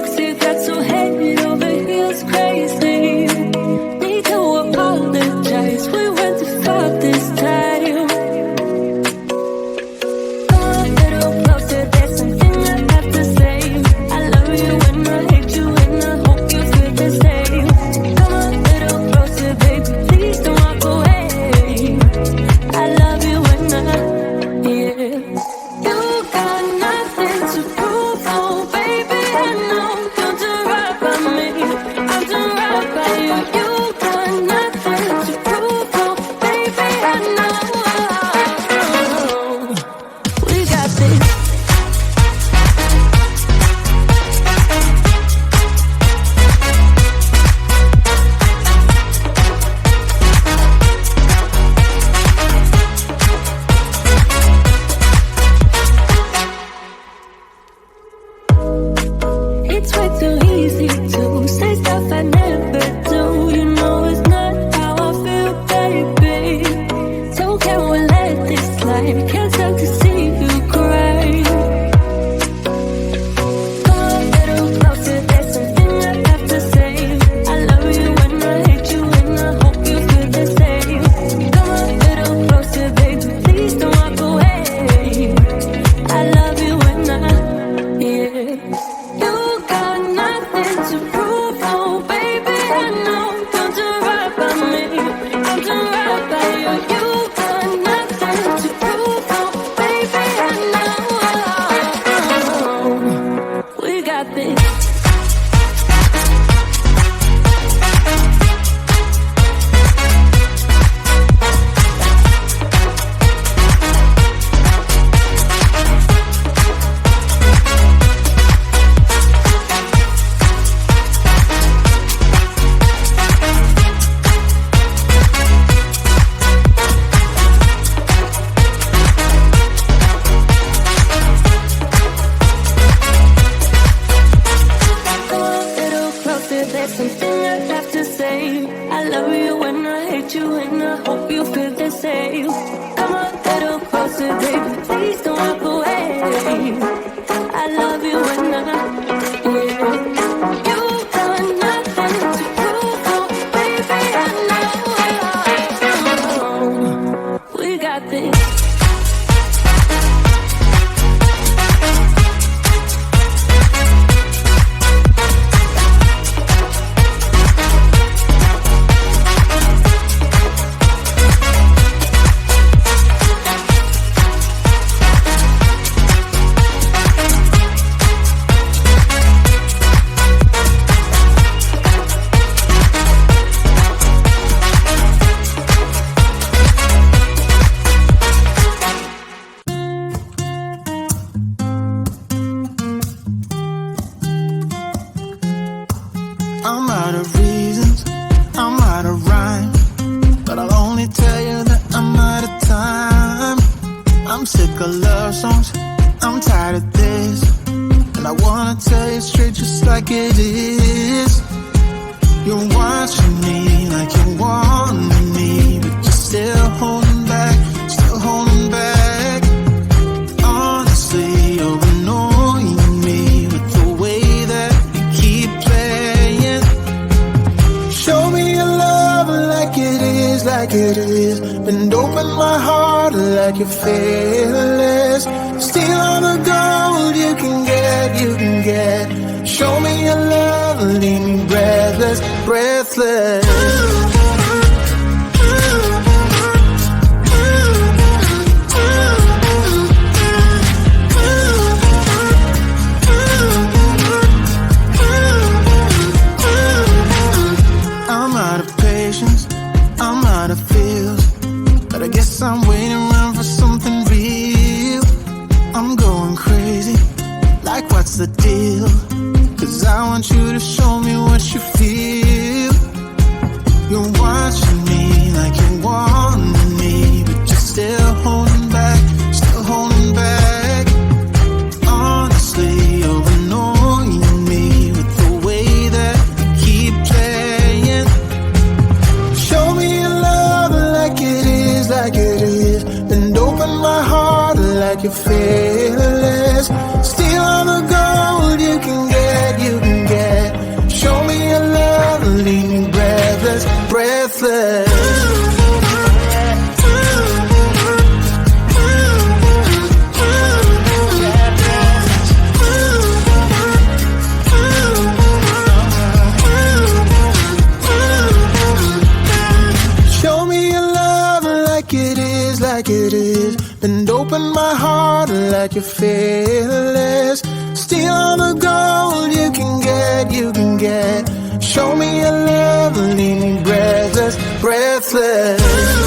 mistakes, it got so head over heels crazy. Need to apologize, we went too far this time. Come a little closer, there's something I have to say. I love you and I hate you and I hope you feel the same. Come a little closer, baby, please don't walk away. I love you and yeah. You got nothing to prove, oh baby, I know. Don't do right by me, I'll do right by you. You got nothing to prove, oh baby, I know. We got this. It's way too easy to say stuff I never do. You know it's not how I feel, baby. So can we let this slide? Can't stand to see you cry. Come a little closer, there's something I have to say. I love you and I hate you and I hope you feel the same. Come a little closer, baby, please don't walk away. I love you and yeah. You got nothing to prove, oh baby, I know. Don't do right by me, I'll do right by you. You got nothing to prove, oh baby, I know. We got this. Come a little closer, there's something I have to say. I love you and I hate you and I hope you feel the same. Come a little closer, baby, please don't walk away. I love you and yeah. You got nothing to prove, oh baby, I know. We got this. I'm out of reasons, I'm out of rhyme, but I'll only tell you that I'm out of time. I'm sick of love songs, I'm tired of this, and I wanna tell you straight just like it is. You're watching me like you want me, but you're still holding back, still holding back. Honestly, you're annoying me with the way that you keep playing. Show me your love like it is, like it is. Bend open my heart like you're fearless. Steal all the gold you can get, you can get. Show me your love, leave me breathless, breathless. I'm out of patience, I'm out of feels, but I guess I'm waiting around for something real. I'm going crazy, like what's the deal? 'Cause I want you to show me what you feel. You're watching me like you want me, but you're still holding back, still holding back. Honestly, you're annoying me with the way that you keep playing. Show me your love like it is, like it is. Bend open my heart like you're fearless. Steal all the gold you can get, you can that you're fearless. Steal all the gold you can get, you can get. Show me your love, leave me breathless, breathless.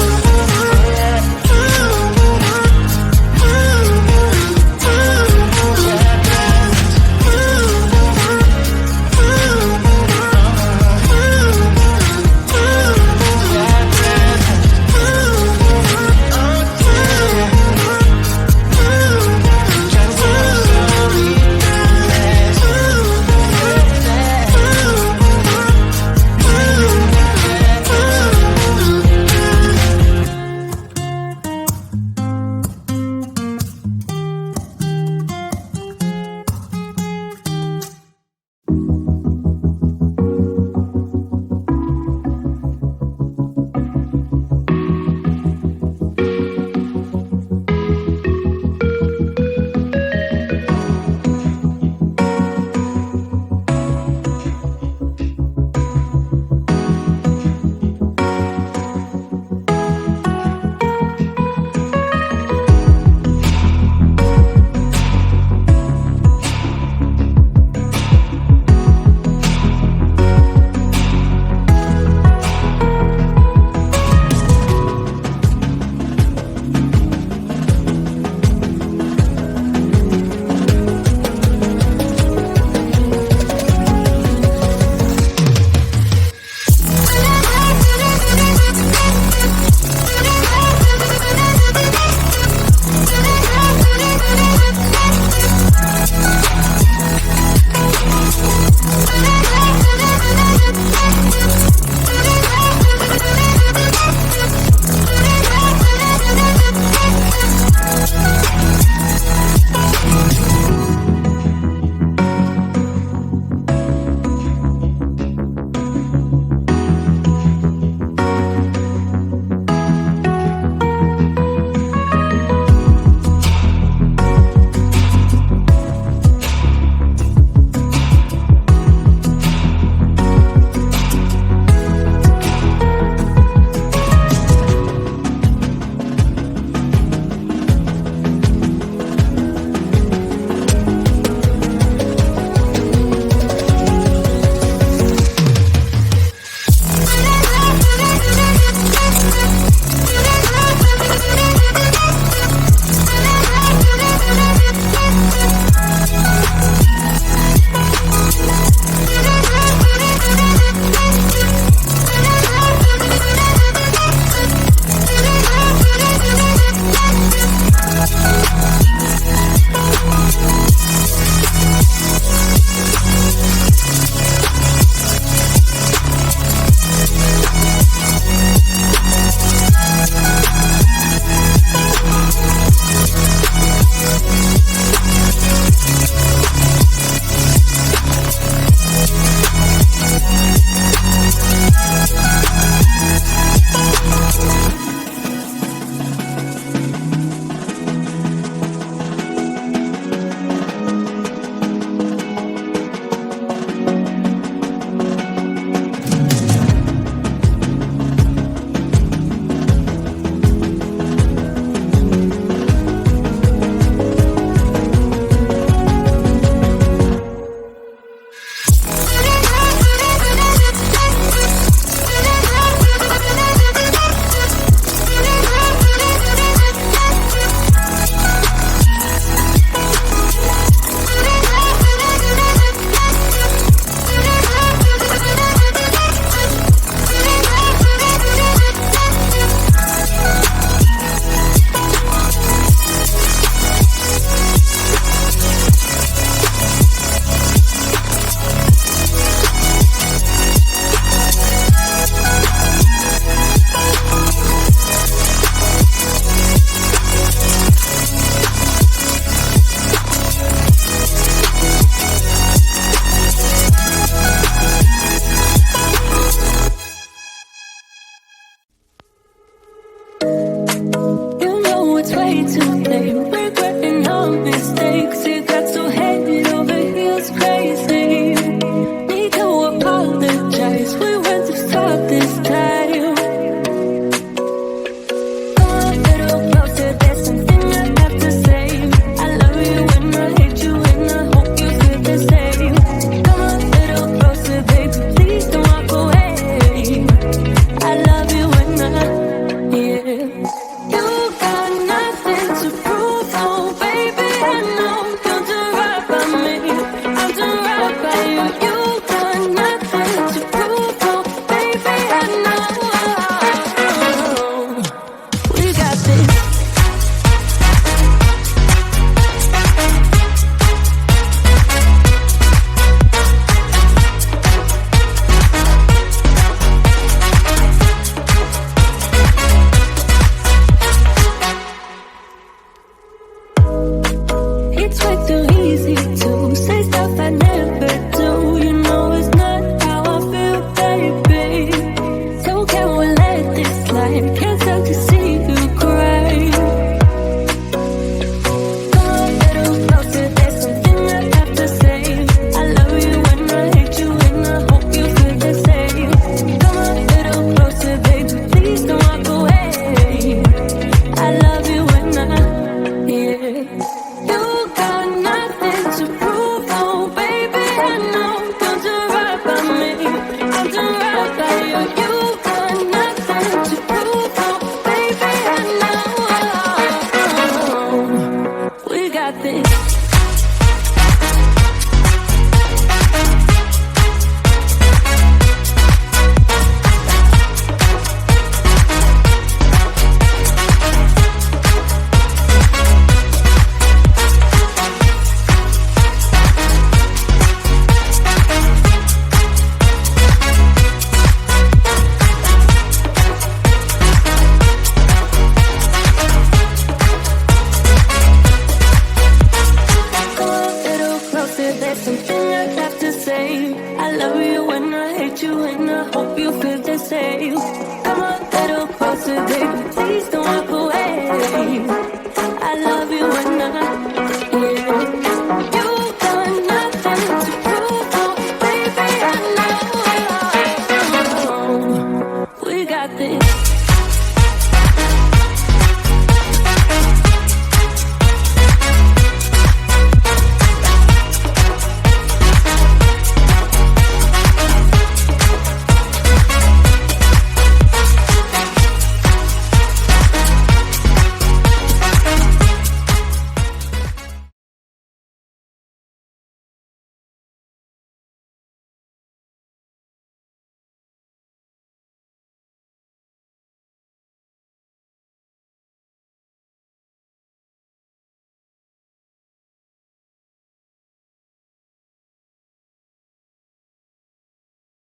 hate you and I hope you feel the same.